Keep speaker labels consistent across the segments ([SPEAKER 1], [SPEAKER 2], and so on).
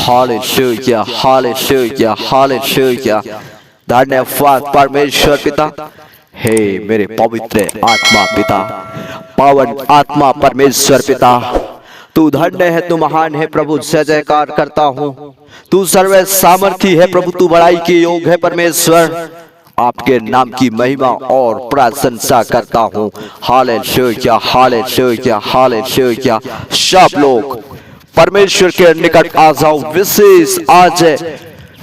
[SPEAKER 1] Hallelujah, hallelujah, hallelujah. धन्यवाद परमेश्वर पिता। हे मेरे पवित्र आत्मा पिता, पावन आत्मा परमेश्वर पिता, तू धन्य है, तू महान है प्रभु। जय जयकार करता हूँ। तू सर्व सामर्थी है प्रभु, तू बड़ाई के योग है परमेश्वर। आपके नाम की महिमा और प्रशंसा करता हूँ। Hallelujah, hallelujah, hallelujah. सब लोग परमेश्वर के निकट आ जाओ। विशेष आज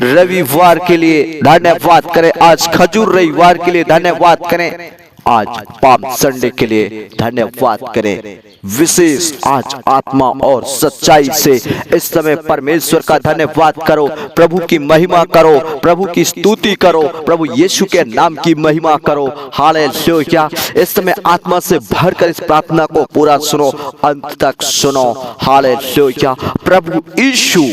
[SPEAKER 1] रविवार के लिए धन्यवाद करें, आज खजूर रविवार के लिए धन्यवाद करें, आज पाम संडे के लिए धन्यवाद करें। विशेष आज आत्मा और सच्चाई से इस समय परमेश्वर का धन्यवाद करो, प्रभु की महिमा करो, प्रभु की स्तुति करो, प्रभु यीशु के नाम की महिमा करो। हालेलुया। इस समय आत्मा से भरकर इस प्रार्थना को पूरा सुनो, अंत तक सुनो। हालेलुया। प्रभु यीशु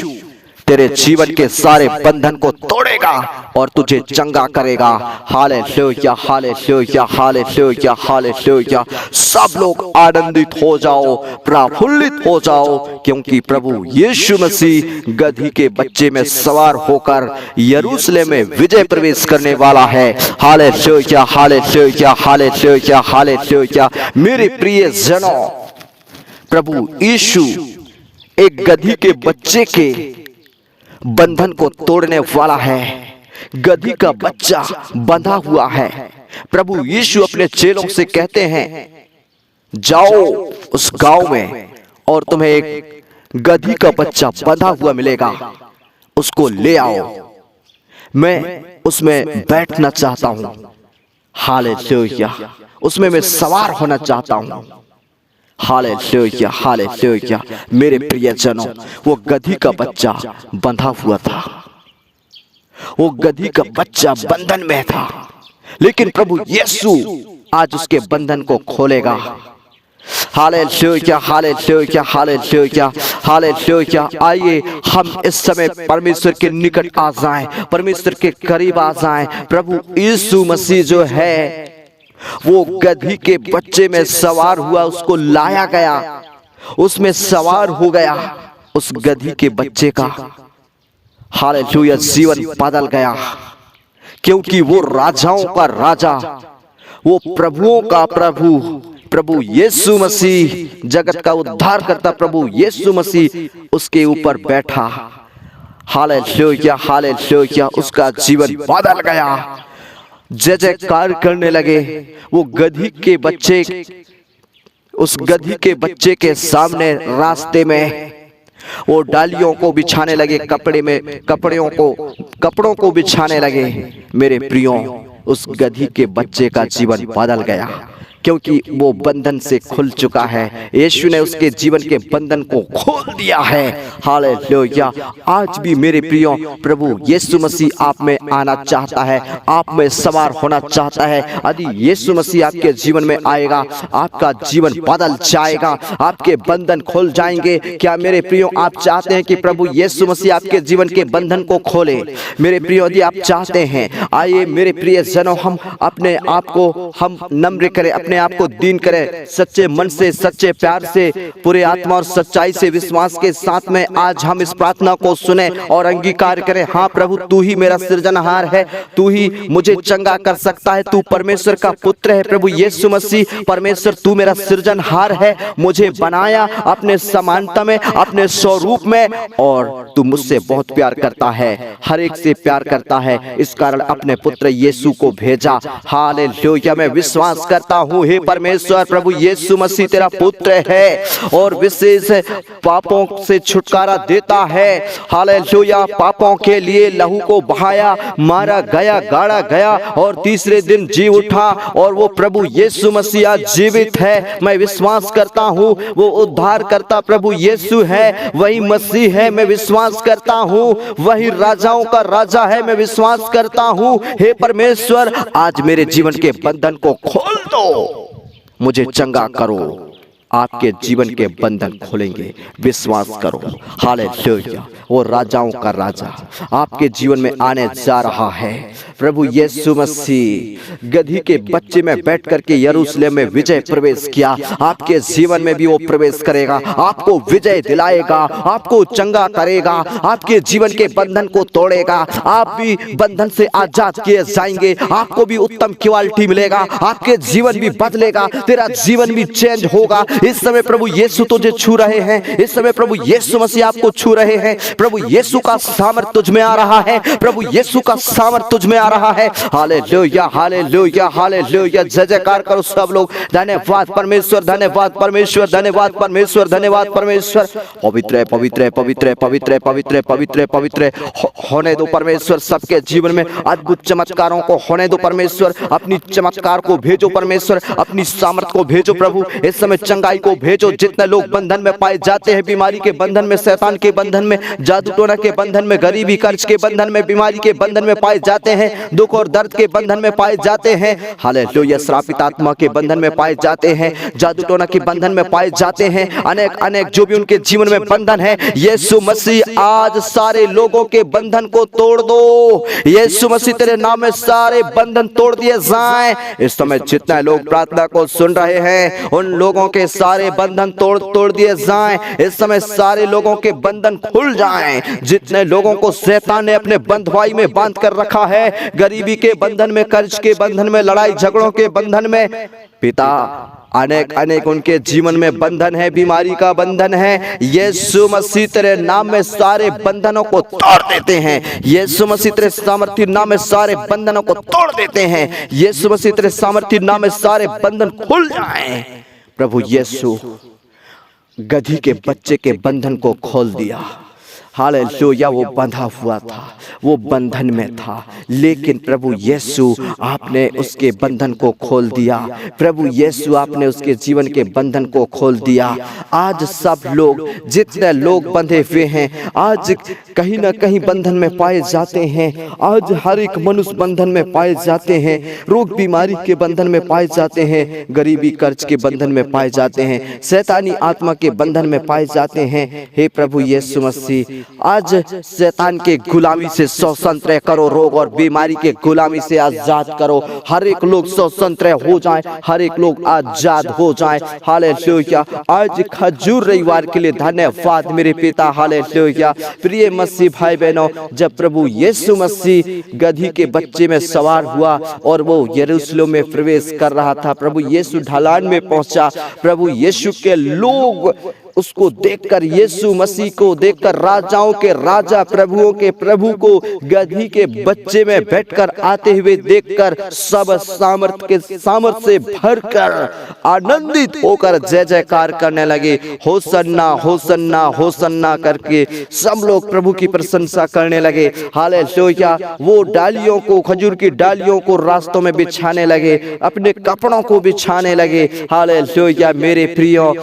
[SPEAKER 1] तेरे जीवन के सारे बंधन को तोड़ेगा और तुझे चंगा करेगा। Hallelujah, hallelujah, hallelujah, hallelujah. सब लोग आनंदित हो जाओ, प्रफुल्लित हो जाओ, क्योंकि प्रभु यीशु मसीह गधी के बच्चे में सवार होकर यरूशलेम में विजय प्रवेश करने वाला है। Hallelujah, hallelujah, hallelujah, hallelujah. मेरे प्रिय जनों, प्रभु यीशु एक गधी के बच्चे के बंधन को तोड़ने वाला है। गधी का बच्चा बंधा हुआ है। प्रभु यीशु अपने चेलों से कहते हैं, जाओ उस गांव में और तुम्हें एक गधी का बच्चा बंधा हुआ मिलेगा, उसको ले आओ, मैं उसमें बैठना चाहता हूं। हालेलुया। उसमें मैं सवार होना चाहता हूं। Hallelujah, hallelujah. मेरे प्रियजनों, वो गधी का बच्चा बंधा हुआ था, वो गधी का बच्चा बंधन में था, लेकिन प्रभु यीशु आज उसके बंधन को खोलेगा। Hallelujah, hallelujah, hallelujah, hallelujah. आइए हम इस समय परमेश्वर के निकट आ जाएं, परमेश्वर के करीब आ जाएं। प्रभु यीशु मसीह जो है वो गधी के बच्चे में सवार हुआ, उसको लाया गया, उसमें सवार हो गया। उस गधी के बच्चे का हालेलुया जीवन बदल गया, क्योंकि वो राजाओं का राजा, वो प्रभुओं का प्रभु, प्रभु यीशु मसीह, जगत का उद्धार करता प्रभु यीशु मसीह उसके ऊपर बैठा। Hallelujah, hallelujah. उसका जीवन बदल गया। जय जयकार करने लगे। वो गधी के बच्चे, उस गधी के बच्चे के सामने रास्ते में वो डालियों को बिछाने लगे, कपड़ों को बिछाने लगे। मेरे प्रियो, उस गधी के बच्चे का जीवन बदल गया, क्योंकि वो बंधन से खुल चुका है। यीशु ने उसके जीवन के बंधन को खोल दिया है। हालेलुया। आज भी मेरे प्रियो, प्रभु यीशु मसीह आप में आना चाहता है, आप में सवार होना चाहता है। यदि यीशु मसीह आपके जीवन में आएगा, आपका जीवन बदल जाएगा, आपके बंधन खुल जाएंगे। क्या मेरे प्रियो, आप चाहते हैं कि प्रभु यीशु मसीह आपके जीवन के बंधन को खोले? मेरे प्रियो, यदि आप चाहते हैं, आइए मेरे प्रिय जनों, हम अपने आप को हम नम्र करें, अपने आप को दीन करें, सच्चे मन से, सच्चे प्यार से, पूरे आत्मा और सच्चाई से, विश्वास के साथ में आज हम इस प्रार्थना को सुने और अंगीकार करें। हाँ प्रभु, तू ही मेरा सृजनहार है, तू ही मुझे चंगा कर सकता है, तू परमेश्वर का पुत्र है। प्रभु यीशु मसीह, परमेश्वर तू मेरा सृजनहार है, मुझे बनाया अपने समानता में, अपने स्वरूप में, और तू मुझसे बहुत प्यार करता है, हर एक से प्यार करता है। इस कारण अपने पुत्र यीशु को भेजा। हालेलुया। मैं विश्वास करता हूँ, हे परमेश्वर, प्रभु यीशु मसीह तेरा पुत्र है और विशेष पापों से छुटकारा देता है। हालेलुया। पापों के लिए लहू को बहाया, मारा गया, गाड़ा गया और तीसरे दिन जी उठा, और वो प्रभु यीशु मसीह आज जीवित है। मैं विश्वास करता हूँ वो उद्धार करता प्रभु यीशु है, वही मसीह है। मैं विश्वास करता हूँ वही राजाओं का राजा है। मैं विश्वास करता हूँ, हे परमेश्वर, आज मेरे जीवन के बंधन को खोल दो, मुझे चंगा करो। आपके जीवन के बंधन खोलेंगे। विश्वास करो। हालेलुया। वो राजाओं का राजा आपके जीवन में आने जा रहा है। प्रभु यीशु मसीह गधी के बच्चे में बैठ करके यरूशलेम में विजय प्रवेश किया। आपके जीवन में भी वो प्रवेश करेगा, आपको विजय दिलाएगा, आपको चंगा करेगा, आपके जीवन के बंधन को तोड़ेगा। आप भी बंधन से आजाद किए जाएंगे, आपको भी उत्तम क्वालिटी मिलेगा, आपके जीवन भी बदलेगा, तेरा जीवन भी चेंज होगा। इस समय प्रभु यीशु तुझे छू रहे हैं, इस समय प्रभु यीशु मसीह आपको छू रहे हैं। प्रभु यीशु का सामर्थ तुझ में आ रहा है, प्रभु यीशु का सामर्थ तुझ में आ रहा है। Hallelujah, hallelujah, hallelujah. जय जयकार करो सब लोग। धन्यवाद परमेश्वर, धन्यवाद परमेश्वर, धन्यवाद परमेश्वर, धन्यवाद परमेश्वर। पवित्र पवित्र पवित्र पवित्र पवित्र पवित्र पवित्र होने दो परमेश्वर। सबके जीवन में अद्भुत चमत्कारों को होने दो परमेश्वर। अपनी चमत्कार को भेजो परमेश्वर, अपनी सामर्थ को भेजो प्रभु। इस समय चंगाई को भेजो। जितने लोग बंधन में पाए जाते हैं, बीमारी के बंधन में, शैतान के बंधन में, जादू टोना के बंधन में, गरीबी कर्ज के बंधन में, बीमारी के बंधन में पाए जाते हैं, दुख और दर्द के बंधन में पाए जाते हैं, हालेलुया, श्रापित आत्मा के बंधन में पाए जाते हैं, जादू टोना के बंधन में पाए जाते हैं, अनेक अनेक जो भी उनके जीवन में बंधन है, यीशु मसीह आज सारे लोगों के बंधन को तोड़ दो। यीशु मसीह तेरे नाम में सारे बंधन तोड़ दिए जाएं। इस समय जितने लोग प्रार्थना को सुन रहे हैं, उन लोगों के सारे बंधन तोड़ दिए जाएं। इस समय सारे लोगों के बंधन खुल जाएं। जितने लोगों को शैतान ने अपने बंधुआई में बांध कर रखा है, गरीबी के बंधन में, कर्ज के बंधन में, लड़ाई झगड़ों के बंधन में, पिता अनेक अनेक उनके जीवन में बंधन है, बीमारी का बंधन है, यीशु मसीह तेरे नाम में सारे बंधनों को तोड़ देते हैं। यीशु मसीह तेरे सामर्थी नाम में सारे बंधनों को तोड़ देते हैं। यीशु मसीह तेरे सामर्थी नाम में सारे बंधन खुल जाएं। प्रभु यीशु गधी के बच्चे के बंधन को खोल दिया। हालेलुया, वो बंधा हुआ था, वो बंधन में था, लेकिन प्रभु यीशु आपने उसके बंधन को खोल दिया। प्रभु यीशु आपने उसके जीवन के बंधन को खोल दिया। आज सब लोग, जितने लोग बंधे हुए हैं, आज कहीं ना कहीं बंधन में पाए जाते हैं। आज हर एक मनुष्य बंधन में पाए जाते हैं, रोग बीमारी के बंधन में पाए जाते हैं, गरीबी कर्ज के बंधन में पाए जाते हैं, शैतानी आत्मा के बंधन में पाए जाते हैं। हे प्रभु यीशु मसीह, आज शैतान के गुलामी से स्वतंत्र करो, रोग और बीमारी के गुलामी से आजाद करो। हर एक लोग स्वतंत्र हो जाएं, हर एक लोग आजाद हो जाएं। हालेलुया। आज खजूर रविवार के लिए धन्यवाद मेरे पिता। हालेलुया। प्रिय मसीह भाई बहनों, जब प्रभु यीशु मसीह गधी के बच्चे में सवार हुआ और वो यरूशलेम में प्रवेश कर रहा था, प्रभु यीशु ढलान में पहुंचा। प्रभु यीशु के लोग उसको देखकर, यीशु मसीह को देखकर, राजाओं के राजा, प्रभुओं के प्रभु को गधी के बच्चे में बैठकर आते हुए देखकर सब सामर्थ से भरकर आनंदित होकर जय जयकार करने लगे। होसन्ना होसन्ना होसन्ना करके सब लोग प्रभु की प्रशंसा करने लगे। हालेलुया। वो डालियों को, खजूर की डालियों को रास्तों में बिछाने लगे, अपने कपड़ों को बिछाने लगे। हालेलुया। मेरे प्रियो,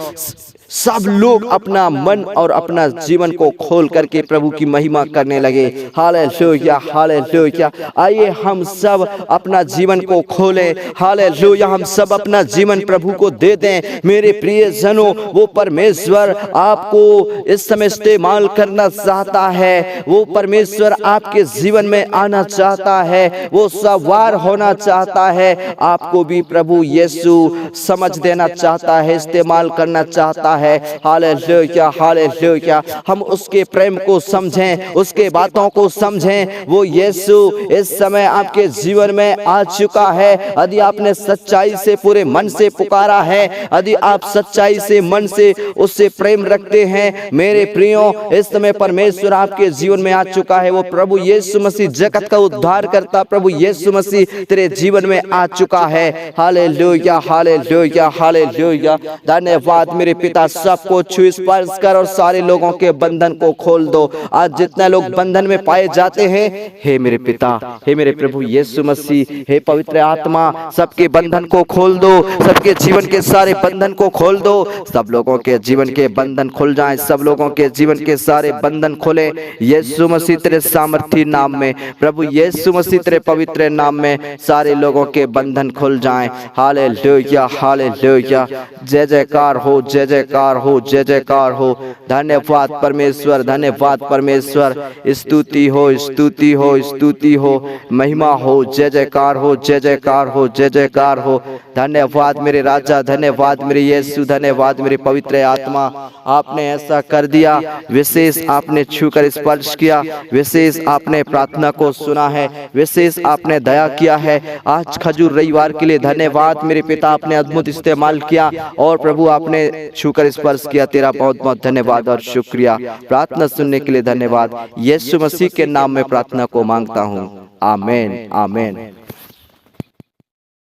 [SPEAKER 1] सब लोग अपना मन और अपना जीवन को खोल करके प्रभु की महिमा करने लगे। Hallelujah, hallelujah. आइए हम सब अपना जीवन को खोलें। हालेलुया। हम सब अपना जीवन प्रभु को दे दें। मेरे प्रिय जनों, वो परमेश्वर आपको इस समय इस्तेमाल करना चाहता है। वो परमेश्वर आपके जीवन में आना चाहता है, वो सवार होना चाहता है। आपको भी प्रभु यीशु समझ देना चाहता है, इस्तेमाल करना चाहता है। Hallelujah, hallelujah. हम उसके प्रेम को समझें, उसके बातों को समझें। वो यीशु इस समय आपके जीवन में आ चुका है। यदि आपने सच्चाई से, पूरे मन से पुकारा है, यदि आप सच्चाई से, मन से उससे प्रेम रखते हैं, मेरे प्रियो, इस समय परमेश्वर आपके जीवन में आ चुका है। वो प्रभु यीशु मसीह, जगत का उद्धार करता प्रभु यीशु मसीह तेरे जीवन में आ चुका है। Hallelujah, hallelujah, hallelujah. धन्यवाद मेरे पिता। सबको छू स्पर्श कर और सारे लोगों के बंधन को खोल दो। आज जितने लोग बंधन में पाए जाते हैं, हे मेरे पिता, हे मेरे प्रभु यीशु मसीह, हे पवित्र आत्मा, सबके बंधन को खोल दो, सबके जीवन के सारे बंधन को खोल दो। सब लोगों के जीवन के बंधन खुल जाएं, सब लोगों के जीवन के सारे बंधन खोले यीशु मसीह तेरे सामर्थी नाम में। प्रभु यीशु मसीह तेरे पवित्र नाम में सारे लोगों के बंधन खुल जाएं। हालेलुया, हालेलुया, जय जयकार हो, जय जयकार हो, जय जयकार हो। धन्यवाद परमेश्वर, धन्यवाद परमेश्वर। स्तुति हो, स्तुति हो, स्तुति हो, महिमा हो, जय जयकार हो, जय जयकार हो, जय जयकार हो। धन्यवाद मेरे राजा, धन्यवाद मेरे यीशु, धन्यवाद मेरे पवित्र आत्मा। आपने ऐसा कर दिया, विशेष आपने छूकर स्पर्श किया, विशेष आपने प्रार्थना को सुना है, विशेष आपने दया किया है। आज खजूर रविवार के लिए धन्यवाद मेरे पिता, आपने अद्भुत इस्तेमाल किया और प्रभु आपने छूकर स्पर्श किया। तेरा बहुत बहुत धन्यवाद और शुक्रिया। प्रार्थना सुनने के लिए धन्यवाद। यीशु मसीह के नाम में प्रार्थना को मांगता हूँ, आमीन, आमीन।